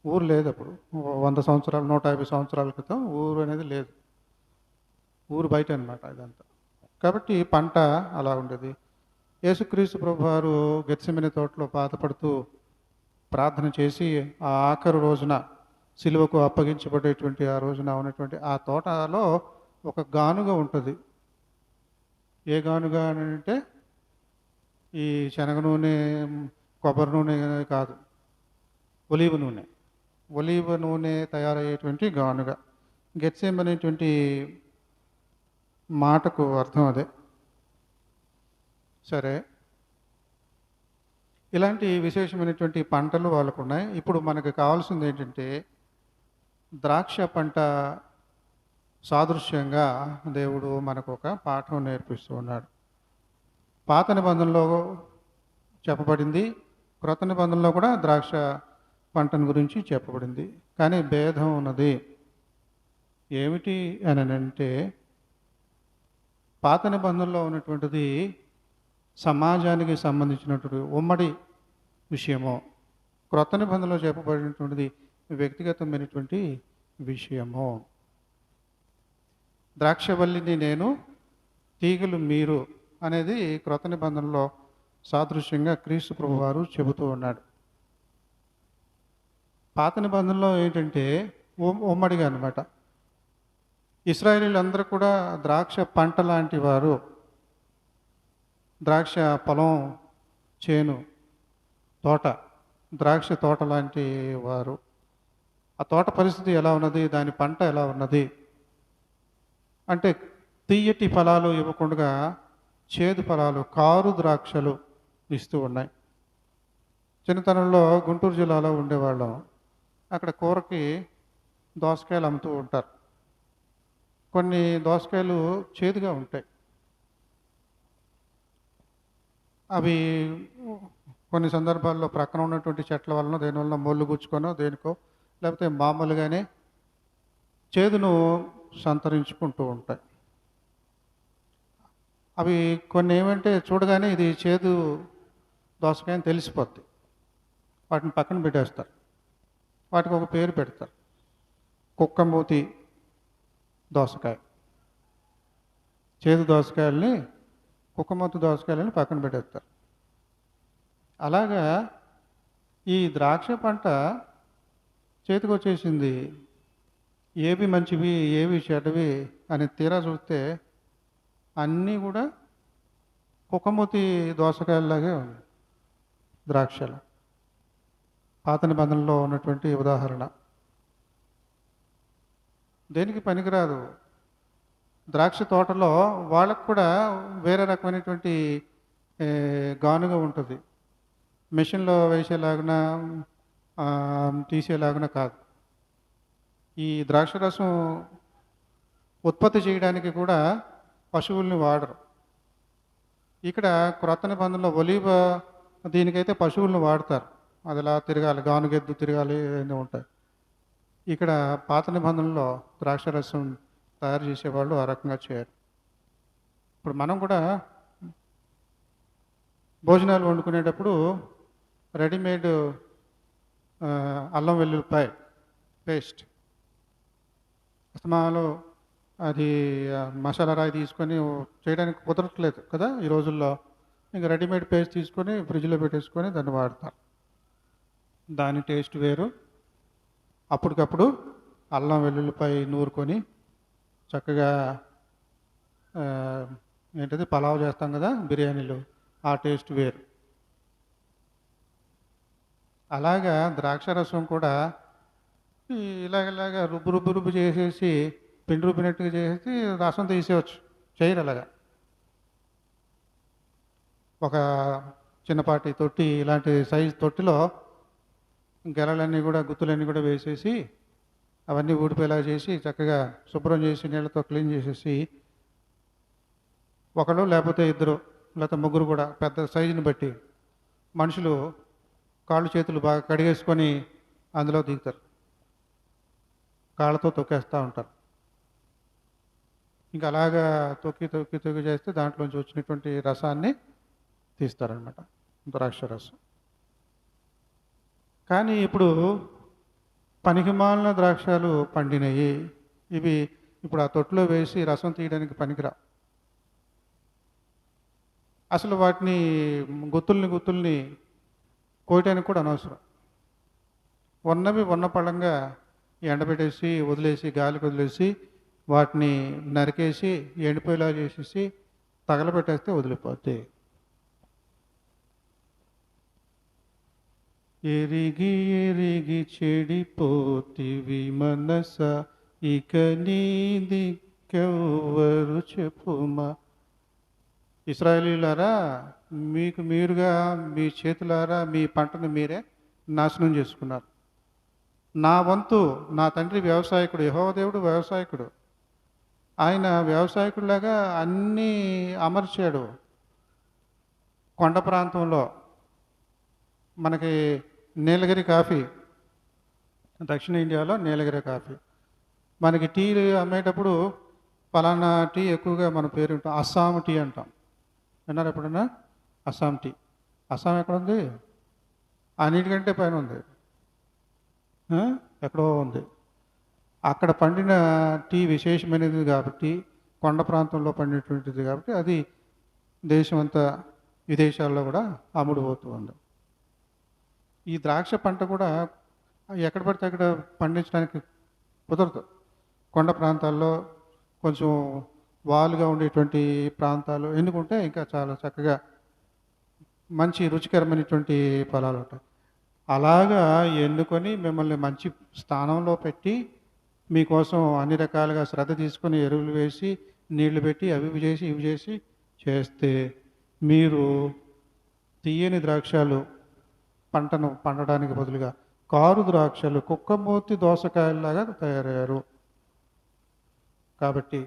ఊరు లేదు అప్పుడు. 100 సంవత్సరాలు, 150 సంవత్సరాల క్రితం ఊరు అనేది లేదు. ఊరు బయట అనమాట ఇదంతా. కాబట్టి పంట అలా ఉండేది. యేసుక్రీస్తు ప్రభువారు గెత్సెమనే తోటలో బాధపడుతూ ప్రార్థన చేసి ఆ ఆఖరు రోజున సిలువకు అప్పగించబడేటువంటి ఆ రోజున ఉన్నటువంటి ఆ తోటలో ఒక గానుగ ఉంటుంది. ఏ గానుగ అని అంటే ఈ శనగ నూనె, కొబ్బరి నూనె కాదు, ఒలీవ నూనె. ఒలీవ నూనె తయారయ్యేటువంటి గానుగ. గెత్సెమనేటువంటి మాటకు అర్థం అదే. సరే, ఇలాంటి విశేషమైనటువంటి పంటలు వాళ్ళకు ఉన్నాయి. ఇప్పుడు మనకు కావాల్సింది ఏంటంటే ద్రాక్ష పంట సాదృశ్యంగా దేవుడు మనకు ఒక పాఠం నేర్పిస్తూ ఉన్నాడు. పాత నిబంధనలో చెప్పబడింది, క్రొత్త నిబంధనలో కూడా ద్రాక్ష పంటను గురించి చెప్పబడింది. కానీ భేదం ఉన్నది. ఏమిటి అని అంటే పాత నిబంధనలో ఉన్నటువంటిది సమాజానికి సంబంధించినటువంటి ఉమ్మడి విషయము. క్రొత్త నిబంధనలో చెప్పబడినటువంటిది వ్యక్తిగతమైనటువంటి విషయము. ద్రాక్షవల్లిని నేను, తీగలు మీరు అనేది క్రొత్త నిబంధనలో సాదృశ్యంగా క్రీస్తు ప్రభువారు చెబుతూ ఉన్నాడు. పాత నిబంధనలో ఏంటంటే ఉమ్మడిగా అనమాట. ఇశ్రాయేలీలందరూ కూడా ద్రాక్ష పంట లాంటి వారు. ద్రాక్ష పొలం, చేను, తోట, ద్రాక్ష తోట లాంటి వారు. ఆ తోట పరిస్థితి ఎలా ఉన్నది, దాని పంట ఎలా ఉన్నది అంటే తీయటి ఫలాలు ఇవ్వకుండా చేదు ఫలాలు, కారు ద్రాక్షలు ఇస్తూ ఉన్నాయి. చిన్నతనంలో గుంటూరు జిల్లాలో ఉండేవాళ్ళం. అక్కడ కూరకి దోసకాయలు అమ్ముతూ ఉంటారు. కొన్ని దోసకాయలు చేదుగా ఉంటాయి. అవి కొన్ని సందర్భాల్లో ప్రక్కన ఉన్నటువంటి చెట్ల వలన, దేని వలన మొళ్ళు గుచ్చుకొనో దేనికో, లేకపోతే మామూలుగానే చేదును సంతరించుకుంటూ ఉంటాయి. అవి కొన్ని ఏమంటే చూడగానే ఇది చేదు దోసకాయ అని తెలిసిపోద్ది. వాటిని పక్కన పెట్టేస్తారు. వాటికి ఒక పేరు పెడతారు, కుక్కమూతి దోసకాయ. చేదు దోసకాయల్ని, కుక్కమూతి దోసకాయలని పక్కన పెట్టేస్తారు. అలాగా ఈ ద్రాక్ష పంట చేతికి వచ్చేసింది. ఏవి మంచివి, ఏవి చెడ్డవి అని తీరా చూస్తే అన్నీ కూడా కుక్కమూతి దోసకాయలాగే ఉంది ద్రాక్షలు. పాత నిబంధనలో ఉన్నటువంటి ఉదాహరణ. దేనికి పనికిరాదు. ద్రాక్ష తోటలో వాళ్ళకు కూడా వేరే రకమైనటువంటి గానుగా ఉంటుంది. మెషిన్లో వేసేలాగున తీసేలాగున కాదు. ఈ ద్రాక్షరసం ఉత్పత్తి చేయడానికి కూడా పశువుల్ని వాడరు. ఇక్కడ క్రొత్త నిబంధనలో ఒలీవ దీనికైతే పశువులను వాడతారు. అది ఇలా తిరగాలి, గానుగెద్దు తిరగాలి, అన్నీ ఉంటాయి. ఇక్కడ పాత నిబంధనలో ద్రాక్షరసం తయారు చేసేవాళ్ళు ఆ రకంగా చేయరు. ఇప్పుడు మనం కూడా భోజనాలు వండుకునేటప్పుడు రెడీమేడ్ అల్లం వెల్లుల్లిపాయ పేస్ట్, అస్తమాలో అది మసాలా రాయి తీసుకొని చేయడానికి కుదరట్లేదు కదా ఈ రోజుల్లో. ఇంకా రెడీమేడ్ పేస్ట్ తీసుకొని ఫ్రిడ్జ్లో పెట్టేసుకొని దాన్ని వాడతారు. దాని టేస్ట్ వేరు. అప్పటికప్పుడు అల్లం వెల్లుల్లిపాయ నూరుకొని చక్కగా ఏంటది పలావ్ చేస్తాం కదా బిర్యానీలు, ఆ టేస్ట్ వేరు. అలాగా ద్రాక్షరసం కూడా ఇలాగ రుబ్బు చేసేసి పిండి రుబ్బినట్టుగా చేసేసి రసం తీసేయచ్చు. చేయరు అలాగా. ఒక చిన్నపాటి తొట్టి, ఇలాంటి సైజు తొట్టిలో గెలలన్నీ కూడా, గుత్తులన్నీ కూడా వేసేసి అవన్నీ ఊడిపోయేలా చేసి చక్కగా శుభ్రం చేసి నీళ్ళతో క్లీన్ చేసేసి ఒకళ్ళు లేకపోతే ఇద్దరు లేకపోతే ముగ్గురు కూడా పెద్ద సైజుని బట్టి మనుషులు కాళ్ళు చేతులు బాగా కడిగేసుకొని అందులో దిగుతారు. కాళ్ళతో తొక్కేస్తూ ఉంటారు. ఇంకా అలాగా తొక్కి చేస్తే దాంట్లోంచి వచ్చినటువంటి రసాన్ని తీస్తారనమాట, ద్రాక్ష రసం. కానీ ఇప్పుడు పనికిమాలిన ద్రాక్షాలు పండినవి. ఇవి ఇప్పుడు ఆ తొట్టులో వేసి రసం తీయడానికి పనికిరా. అసలు వాటిని గుత్తుల్ని కోయటానికి కూడా అనవసరం. ఉన్నవి ఉన్న పళంగా ఎండబెట్టేసి వదిలేసి గాలికి వదిలేసి వాటిని నరికేసి ఎండిపోయేలా చేసేసి తగలబెట్టేస్తే వదిలిపోతాయి. ఎరిగి ఎరిగి చెడిపోతివి మనస, ఇక నీదికెవ్వరు చెప్పుమా. ఇశ్రాయేలీయులారా, మీకు మీరుగా మీ చేతులారా మీ పంటను మీరే నాశనం చేసుకున్నారు. నా వంతు, నా తండ్రి వ్యవసాయకుడు, యెహోవా దేవుడు వ్యవసాయకుడు. ఆయన వ్యవసాయకుడిలాగా అన్నీ అమర్చాడు. కొండ ప్రాంతంలో మనకి నీలగిరి కాఫీ, దక్షిణ ఇండియాలో నీలగిరి కాఫీ. మనకి టీ అమ్మేటప్పుడు పలానా టీ ఎక్కువగా మన పేరు ఉంటాం, అస్సాం టీ అంటాం. విన్నారు ఎప్పుడన్నా? అస్సాం టీ. అస్సాం ఎక్కడుంది? అన్నిటికంటే పైన ఉంది, ఎక్కడో ఉంది. అక్కడ పండిన టీ విశేషమైనది కాబట్టి, కొండ ప్రాంతంలో పండినటువంటిది కాబట్టి అది దేశమంతా విదేశాల్లో కూడా అమ్ముడుపోతూ ఉంది. ఈ ద్రాక్ష పంట కూడా ఎక్కడ పడితే అక్కడ పండించడానికి కుదరదు. కొండ ప్రాంతాల్లో కొంచెం వాలుగా ఉండేటువంటి ప్రాంతాలు ఎన్నుకుంటే ఇంకా చాలా చక్కగా మంచి రుచికరమైనటువంటి ఫలాలు ఉంటాయి. అలాగా ఎన్నుకొని మిమ్మల్ని మంచి స్థానంలో పెట్టి మీకోసం అన్ని రకాలుగా శ్రద్ధ తీసుకొని ఎరువులు వేసి నీళ్లు పెట్టి అవి చేసి ఇవి చేసి చేస్తే మీరు తీయని ద్రాక్షాలు పంటను పండడానికి బదులుగా కారు ద్రాక్షలు కుక్కమూతి దోసకాయల్లాగా తయారయ్యారు. కాబట్టి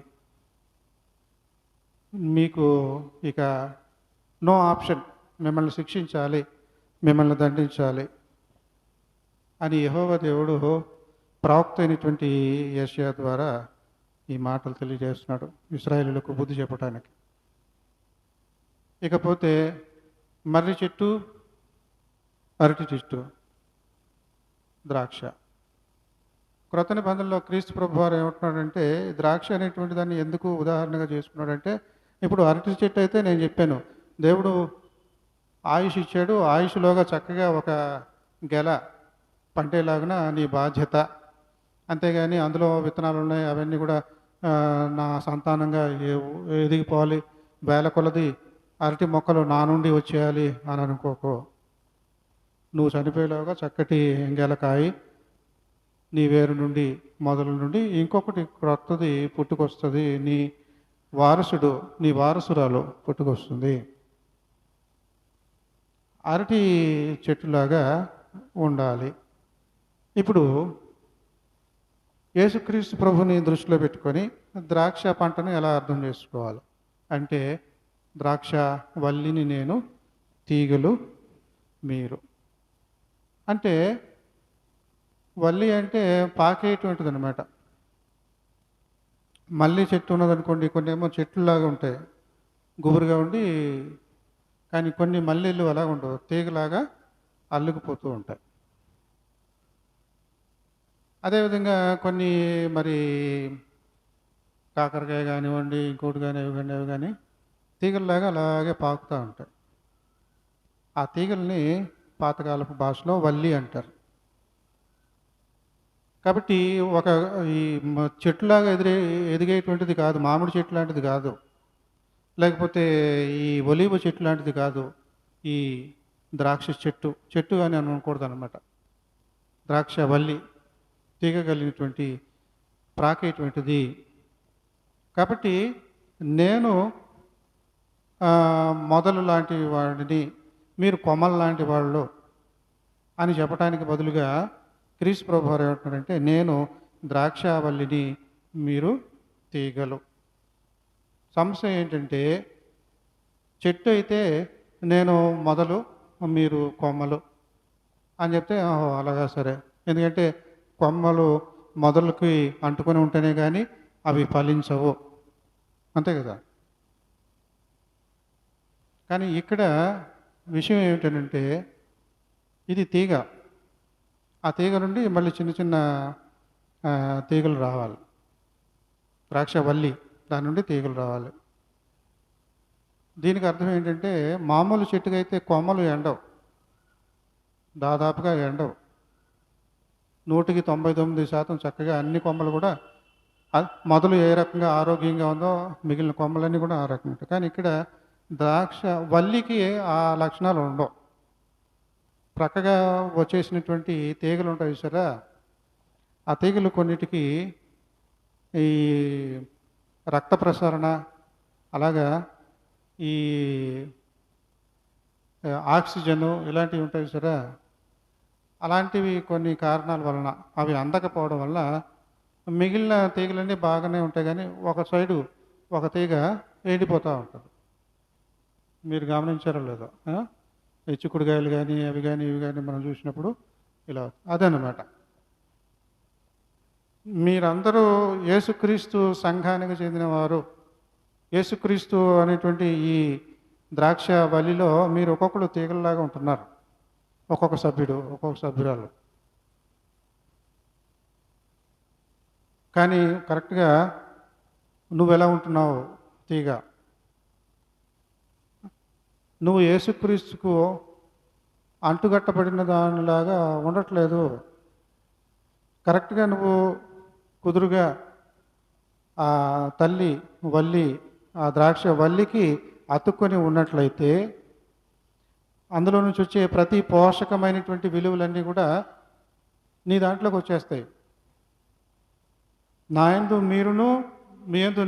మీకు ఇక నో ఆప్షన్, మిమ్మల్ని శిక్షించాలి, మిమ్మల్ని దండించాలి అని యెహోవా దేవుడు ప్రవక్త అయినటువంటి యెషయా ద్వారా ఈ మాటలు తెలియజేస్తున్నాడు ఇశ్రాయేలులకు బుద్ధి చెప్పడానికి. ఇకపోతే మర్రి చెట్టు, అరటి చెట్టు, ద్రాక్ష. క్రొత్త నిబంధనలో క్రీస్తు ప్రభు వారు ఏమంటున్నాడంటే, ద్రాక్ష అనేటువంటి దాన్ని ఎందుకు ఉదాహరణగా చేసుకున్నాడంటే, ఇప్పుడు అరటి చెట్టు అయితే నేను చెప్పాను, దేవుడు ఆయుష్ ఇచ్చాడు, ఆయుష్లోగా చక్కగా ఒక గెల పంటేలాగున నీ బాధ్యత. అంతేగాని అందులో విత్తనాలు ఉన్నాయి అవన్నీ కూడా నా సంతానంగా ఎదిగిపోవాలి, వేల కొలది అరటి మొక్కలు నా నుండి వచ్చేయాలి అని అనుకోకు. నువ్వు చనిపోయేలాగా చక్కటి గెలకాయి నీ వేరు నుండి మొదల నుండి ఇంకొకటి క్రొత్తది పుట్టుకొస్తుంది, నీ వారసుడు నీ వారసురాలు పుట్టుకొస్తుంది. అరటి చెట్టులాగా ఉండాలి. ఇప్పుడు యేసుక్రీస్తు ప్రభుని దృష్టిలో పెట్టుకొని ద్రాక్ష పంటను ఎలా అర్థం చేసుకోవాలి అంటే, ద్రాక్ష వల్లిని నేను, తీగలు మీరు. అంటే వల్లి అంటే పాకేటువంటిది అనమాట. మల్లి చెట్టు ఉన్నదనుకోండి, కొన్ని ఏమో చెట్లులాగా ఉంటాయి, గుబురుగా ఉండి, కానీ కొన్ని మల్లెలు అలా ఉండవు, తీగలాగా అల్లుకుపోతూ ఉంటాయి. అదేవిధంగా కొన్ని మరి కాకరకాయ కానివ్వండి, ఇంకోటి కానీ అవి కానీ తీగల్లాగా అలాగే పాకుతూ ఉంటాయి. ఆ తీగల్ని పాతకాలపు భాషలో వల్లి అంటారు. కాబట్టి ఒక ఈ చెట్టులాగా ఎదిగేటువంటిది కాదు, మామిడి చెట్టు లాంటిది కాదు, లేకపోతే ఈ ఒలీవ చెట్టు లాంటిది కాదు ఈ ద్రాక్ష చెట్టు అని అనకూడదు అనమాట. ద్రాక్ష వల్లి, తీగ కలిగినటువంటి ప్రాకేటువంటిది. కాబట్టి నేను మొదలు లాంటి వాడిని, మీరు కొమ్మల లాంటి వాళ్ళు అని చెప్పడానికి బదులుగా క్రీస్తు ప్రభు వారు ఏమంటున్నారంటే, నేను ద్రాక్షావల్లిని, మీరు తీగలు. సమస్య ఏంటంటే, చెట్టు అయితే నేను మొదలు, మీరు కొమ్మలు అని చెప్తే అలాగా సరే, ఎందుకంటే కొమ్మలు మొదలుకి అంటుకొని ఉంటేనే కానీ అవి ఫలించవు, అంతే కదా. కానీ ఇక్కడ విషయం ఏమిటంటే, ఇది తీగ, ఆ తీగ నుండి మళ్ళీ చిన్న చిన్న తీగలు రావాలి. ద్రాక్ష వల్లి దాని నుండి తీగలు రావాలి. దీనికి అర్థం ఏంటంటే, మామూలు చెట్టుకైతే కొమ్మలు ఎండవు, దాదాపుగా ఎండవు. 99% చక్కగా అన్ని కొమ్మలు కూడా మొదలు ఏ రకంగా ఆరోగ్యంగా ఉందో మిగిలిన కొమ్మలన్నీ కూడా ఆ రకంగా ఉంటాయి. కానీ ఇక్కడ ద్రాక్ష వల్లికి ఆ లక్షణాలు ఉండవు. ప్రక్కగా వచ్చేసినటువంటి తీగలు ఉంటాయి చూసారా, ఆ తీగలు కొన్నిటికి ఈ రక్త ప్రసరణ, అలాగా ఈ ఆక్సిజను ఇలాంటివి ఉంటాయి చూసారా, అలాంటివి కొన్ని కారణాల వలన అవి అందకపోవడం వల్ల మిగిలిన తీగలన్నీ బాగానే ఉంటాయి, కానీ ఒక సైడు ఒక తీగ ఎండిపోతూ ఉంటుంది. మీరు గమనించారో లేదో, ఈ చిక్కుడుకాయలు కానీ అవి కానీ ఇవి కానీ మనం చూసినప్పుడు ఇలా అదనమాట. మీరందరూ యేసుక్రీస్తు సంఘానికి చెందినవారు. యేసుక్రీస్తు అనేటువంటి ఈ ద్రాక్ష వల్లిలో మీరు ఒక్కొక్కరు తీగలలాగా ఉంటున్నారు, ఒక్కొక్క సభ్యుడు ఒక్కొక్క సభ్యురాలు. కానీ కరెక్ట్గా నువ్వు ఎలా ఉంటున్నావు తీగ? నువ్వు యేసుక్రీస్తుకు అంటుగట్టబడిన దానిలాగా ఉండట్లేదు. కరెక్ట్గా నువ్వు కుదురుగా ఆ తల్లి వల్లి, ఆ ద్రాక్ష వల్లికి అతుక్కొని ఉన్నట్లయితే అందులో నుంచి వచ్చే ప్రతి పోషకమైనటువంటి విలువలన్నీ కూడా నీ దాంట్లోకి వచ్చేస్తాయి. నా యందు మీరును, మీ యందు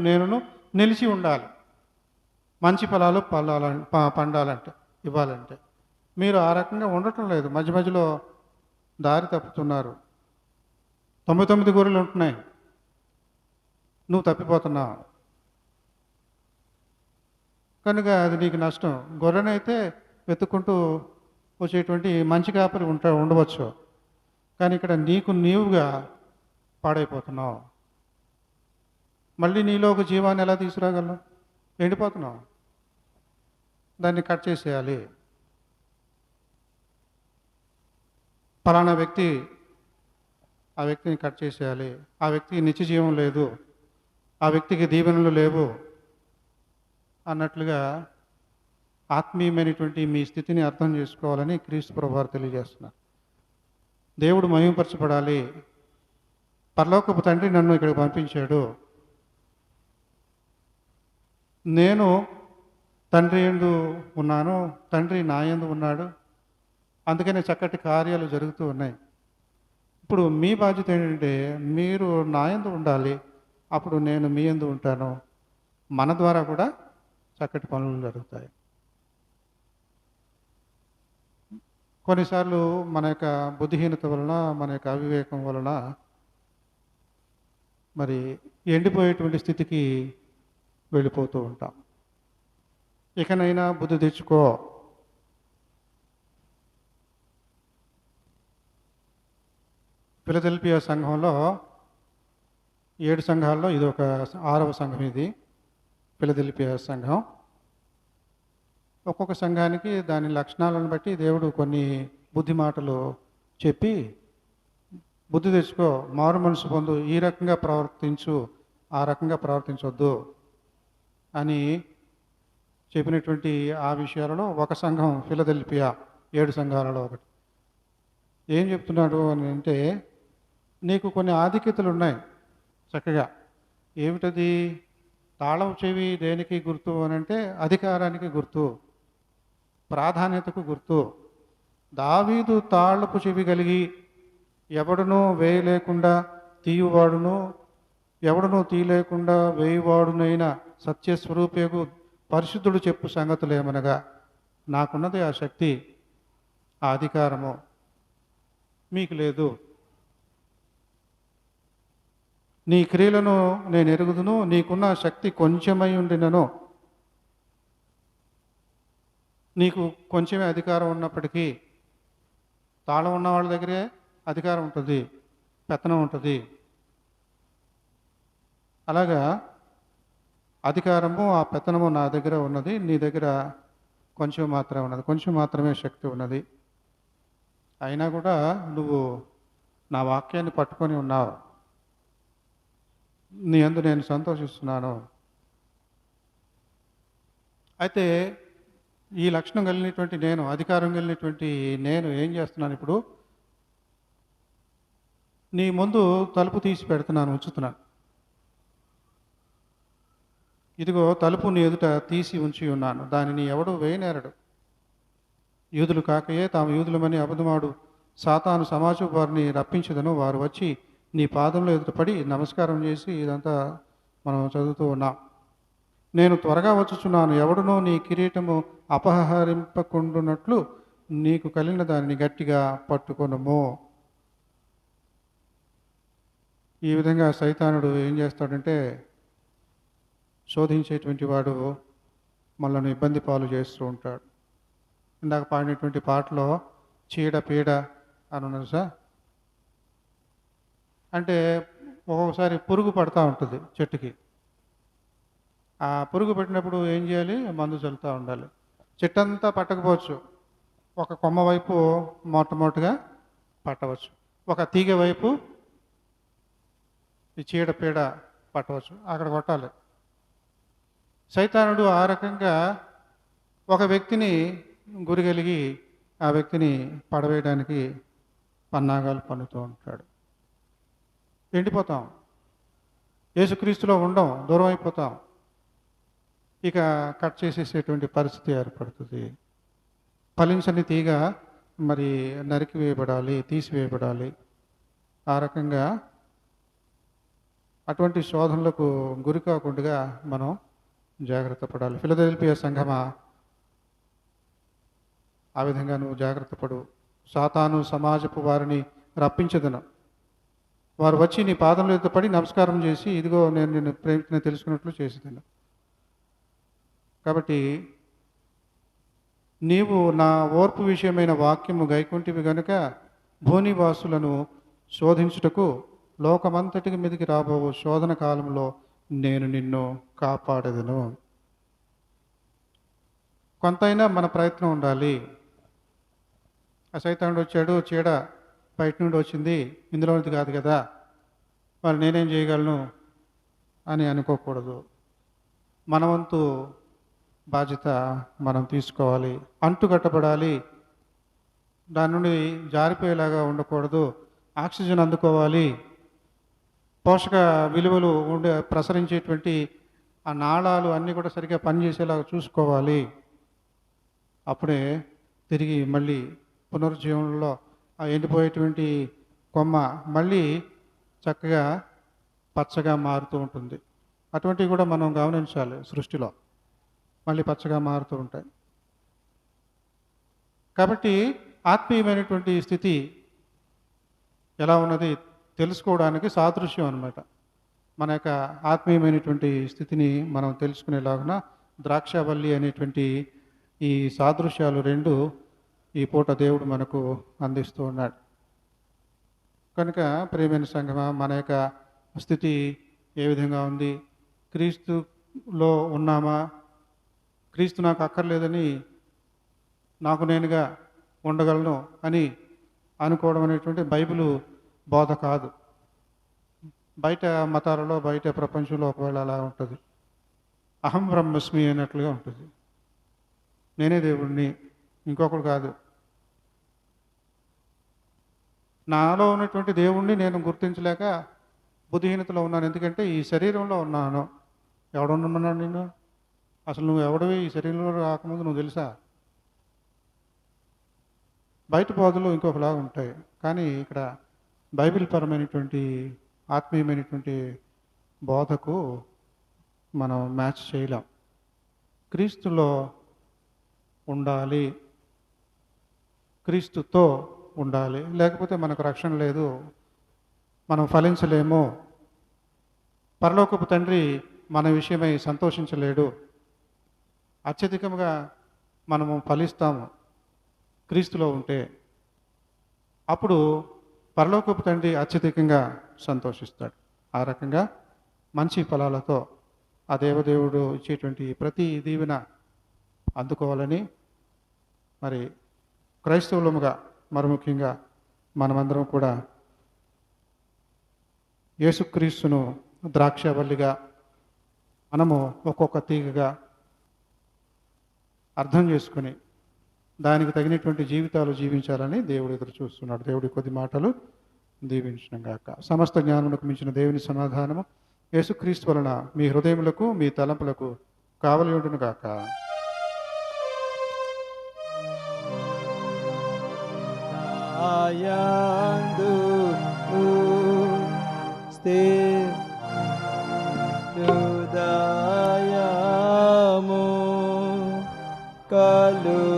నేనును నిలిచి ఉండాలి, మంచి ఫలాలు పండాలంటే, ఇవ్వాలంటే. మీరు ఆ రకంగా ఉండటం లేదు, మధ్య మధ్యలో దారి తప్పుతున్నారు. 99 గొర్రెలు ఉంటున్నాయి, నువ్వు తప్పిపోతున్నావు కనుక అది నీకు నష్టం. గొర్రెనైతే వెతుక్కుంటూ వచ్చేటువంటి మంచి కాపరి ఉండవచ్చు, కానీ ఇక్కడ నీవుగా పాడైపోతున్నావు. మళ్ళీ నీలో ఒక జీవాన్ని ఎలా తీసుకురాగలవు? ఎండిపోతున్నావు. దాన్ని కట్ చేసేయాలి. ఫలానా వ్యక్తి, ఆ వ్యక్తిని కట్ చేసేయాలి. ఆ వ్యక్తికి నిత్య జీవం లేదు, ఆ వ్యక్తికి దీవెనలు లేవు అన్నట్లుగా ఆత్మీయమైనటువంటి మీ స్థితిని అర్థం చేసుకోవాలని క్రీస్తు ప్రభువారు తెలియజేస్తున్నారు. దేవుడు మహిమపరచబడాలి. పరలోకపు తండ్రి నన్ను ఇక్కడికి పంపించాడు, నేను తండ్రి యందు ఉన్నాను, తండ్రి నా యందు ఉన్నాడు, అందుకనే చక్కటి కార్యాలు జరుగుతూ ఉన్నాయి. ఇప్పుడు మీ బాధ్యత ఏంటంటే మీరు నా యందు ఉండాలి, అప్పుడు నేను మీ యందు ఉంటాను, మన ద్వారా కూడా చక్కటి పనులు జరుగుతాయి. కొన్నిసార్లు మన యొక్క బుద్ధిహీనత వలన, మన యొక్క అవివేకం వలన మరి ఎండిపోయేటువంటి స్థితికి వెళ్ళిపోతూ ఉంటాం. ఇకనైనా బుద్ధి తెచ్చుకో. ఫిలదెల్ఫియా సంఘంలో 7 సంఘాల్లో ఇది ఒక 6వ సంఘం. ఇది ఫిలదెల్ఫియా సంఘం. ఒక్కొక్క సంఘానికి దాని లక్షణాలను బట్టి దేవుడు కొన్ని బుద్ధి మాటలు చెప్పి, బుద్ధి తెచ్చుకో, మారు మనసు పొందు, ఈ రకంగా ప్రవర్తించు, ఆ రకంగా ప్రవర్తించవద్దు అని చెప్పినటువంటి ఆ విషయాలలో ఒక సంఘం ఫిలదెల్ఫియా 7 సంఘాలలో ఒకటి. ఏం చెప్తున్నాడు అని అంటే, నీకు కొన్ని ఆధిక్యతలు ఉన్నాయి చక్కగా. ఏమిటది? తాళం చెవి దేనికి గుర్తు అని అంటే అధికారానికి గుర్తు, ప్రాధాన్యతకు గుర్తు. దావీదు తాళపు చెవి కలిగి ఎవడునూ వేయలేకుండా తీయువాడును, ఎవడునూ తీయలేకుండా వేయువాడునైనా సత్యస్వరూపేగు పరిశుద్ధుడు చెప్పు సంగతులేమనగా, నాకున్నది ఆ శక్తి, ఆ అధికారము, మీకు లేదు. నీ క్రియలను నేను ఎరుగుదును, నీకున్న శక్తి కొంచెమై ఉండినను. నీకు కొంచెమే అధికారం ఉన్నప్పటికీ, తాళం ఉన్న వాళ్ళ దగ్గరే అధికారం ఉంటుంది, పెత్తనం ఉంటుంది. అలాగా అధికారము, ఆ పెత్తనము నా దగ్గర ఉన్నది, నీ దగ్గర కొంచెం మాత్రమే ఉన్నది, కొంచెం మాత్రమే శక్తి ఉన్నది. అయినా కూడా నువ్వు నా వాక్యాన్ని పట్టుకొని ఉన్నావు, నీ యందు నేను సంతోషిస్తున్నాను. అయితే ఈ లక్షణం కలిగినటువంటి నేను, అధికారం కలిగినటువంటి నేను ఏం చేస్తున్నాను ఇప్పుడు? నీ ముందు తలుపు తీసి పెడుతున్నాను, ఉంచుతున్నాను. ఇదిగో తలుపు నీ ఎదుట తీసి ఉంచి ఉన్నాను, దానిని ఎవడు వేయనేరడు. యూదులు కాకయే తాము యూదులమని అబద్ధమాడు సాతాను సమాజపు వారిని రప్పించదను, వారు వచ్చి నీ పాదంలో ఎదుట పడి నమస్కారం చేసి, ఇదంతా మనం చదువుతూ ఉన్నాం. నేను త్వరగా వచ్చుచున్నాను, ఎవడునో నీ కిరీటము అపహరింపకుండునట్లు నీకు కలిగిన దానిని గట్టిగా పట్టుకొనుము. ఈ విధంగా సైతానుడు ఏం చేస్తాడంటే, శోధించేటువంటి వాడు మనల్ని ఇబ్బంది పాలు చేస్తూ ఉంటాడు. ఇందాక పాడినటువంటి పాటలో చీడ పీడ అని ఉన్నది సార్. అంటే ఒక్కొక్కసారి పురుగు పడతా ఉంటుంది చెట్టుకి. ఆ పురుగు పెట్టినప్పుడు ఏం చేయాలి? మందు చల్లుతూ ఉండాలి. చెట్టంతా పట్టకపోవచ్చు, ఒక కొమ్మ వైపు మొట్టమొదటిగా పట్టవచ్చు, ఒక తీగ వైపు ఈ చీడ పీడ పట్టవచ్చు, అక్కడ కొట్టాలి. సైతానుడు ఆ రకంగా ఒక వ్యక్తిని గురిగలిగి ఆ వ్యక్తిని పడవేయడానికి పన్నాగాలు పన్నుతూ ఉంటాడు. ఎండిపోతాం, యేసుక్రీస్తులో ఉండం, దూరం అయిపోతాం, ఇక కట్ చేసేసేటువంటి పరిస్థితి ఏర్పడుతుంది. ఫలించని తీగ మరి నరికివేయబడాలి, తీసివేయబడాలి. ఆ రకంగా అటువంటి శోధనలకు గురి కాకుండా మనం జాగ్రత్త పడాలి. ఫిలదెల్ఫియా సంఘమా, ఆ విధంగా నువ్వు జాగ్రత్త పడు. సాతాను సమాజపు వారిని రప్పించదను, వారు వచ్చి నీ పాదంలో ఎదుట పడి నమస్కారం చేసి, ఇదిగో నేను నిన్ను ప్రేమించిన తెలుసుకున్నట్లు చేసేదాను. కాబట్టి నీవు నా ఓర్పు విషయమైన వాక్యము గైకుంటివి గనుక భూనివాసులను శోధించుటకు లోకమంతటికి మీదికి రాబో శోధన కాలంలో నేను నిన్ను కాపాడదను. కొంతైనా మన ప్రయత్నం ఉండాలి. ఆ సైతానుడు వచ్చాడు, చీడ బయట నుండి వచ్చింది, ఇందులోనిది కాదు కదా, మరి నేనేం చేయగలను అని అనుకోకూడదు. మన వంతు బాధ్యత మనం తీసుకోవాలి, అంటుకట్టబడాలి, దాని నుండి జారిపోయేలాగా ఉండకూడదు, ఆక్సిజన్ అందుకోవాలి, పోషక విలువలు ప్రసరించేటువంటి ఆ నాళాలు అన్నీ కూడా సరిగ్గా పనిచేసేలాగా చూసుకోవాలి. అప్పుడే తిరిగి మళ్ళీ పునరుజ్జీవనంలో ఆ ఎండిపోయేటువంటి కొమ్మ మళ్ళీ చక్కగా పచ్చగా మారుతూ ఉంటుంది. అటువంటివి కూడా మనం గమనించాలి. సృష్టిలో మళ్ళీ పచ్చగా మారుతూ ఉంటాయి. కాబట్టి ఆత్మీయమైనటువంటి స్థితి ఎలా ఉన్నది తెలుసుకోవడానికి సాదృశ్యం అన్నమాట. మన యొక్క ఆత్మీయమైనటువంటి స్థితిని మనం తెలుసుకునేలాగున ద్రాక్షావల్లి అనేటువంటి ఈ సాదృశ్యాలు రెండు ఈ పూట దేవుడు మనకు అందిస్తూ ఉన్నాడు. కనుక ప్రియమైన సంగమా, మన యొక్క స్థితి ఏ విధంగా ఉంది? క్రీస్తులో ఉన్నామా? క్రీస్తు నాకు అక్కర్లేదని నాకు నేనుగా ఉండగలను అని అనుకోవడం అనేటువంటి బైబిలు బోధ కాదు. బయట మతాలలో, బయట ప్రపంచంలో ఒకవేళ అలా ఉంటుంది, అహం బ్రహ్మస్మి అన్నట్లుగా ఉంటుంది. నేనే దేవుడిని, ఇంకొకడు కాదు. నాలో ఉన్నటువంటి దేవుణ్ణి నేను గుర్తించలేక బుద్ధిహీనతలో ఉన్నాను. ఎందుకంటే ఈ శరీరంలో ఉన్నాను. ఎవడున్నాడు నేను? అసలు నువ్వు ఎవడివి? ఈ శరీరంలో రాకముందు నువ్వు తెలుసా? బయట బోధలు ఇంకొకలాగా ఉంటాయి, కానీ ఇక్కడ బైబిల్ పరమైనటువంటి ఆత్మీయమైనటువంటి బోధకు మనం మ్యాచ్ చేయలేం. క్రీస్తులో ఉండాలి, క్రీస్తుతో ఉండాలి, లేకపోతే మనకు రక్షణ లేదు, మనం ఫలించలేము. పరలోకపు తండ్రి మన విషయమై సంతోషించలేడు. అత్యధికంగా మనము ఫలిస్తాము క్రీస్తులో ఉంటే. అప్పుడు పరలోకపు తండ్రి అత్యధికంగా సంతోషిస్తాడు. ఆ రకంగా మంచి ఫలాలతో ఆ దేవదేవుడు ఇచ్చేటువంటి ప్రతి దీవెన అందుకోవాలని మరి క్రైస్తవులముగా మరి ముఖ్యంగా మనమందరం కూడా యేసుక్రీస్తును ద్రాక్షవల్లిగా, మనము ఒక్కొక్క తీగగా అర్థం చేసుకుని దానికి తగినటువంటి జీవితాలు జీవించాలని దేవుడు ఎదురు చూస్తున్నాడు. దేవుడి కొద్ది మాటలు దీవించడం గాక. సమస్త జ్ఞానమునకు మించిన దేవుని సమాధానము యేసుక్రీస్తు వలన మీ హృదయములకు మీ తలంపులకు కావలి ఉండును గాక. ఆయందు హృదయము కలు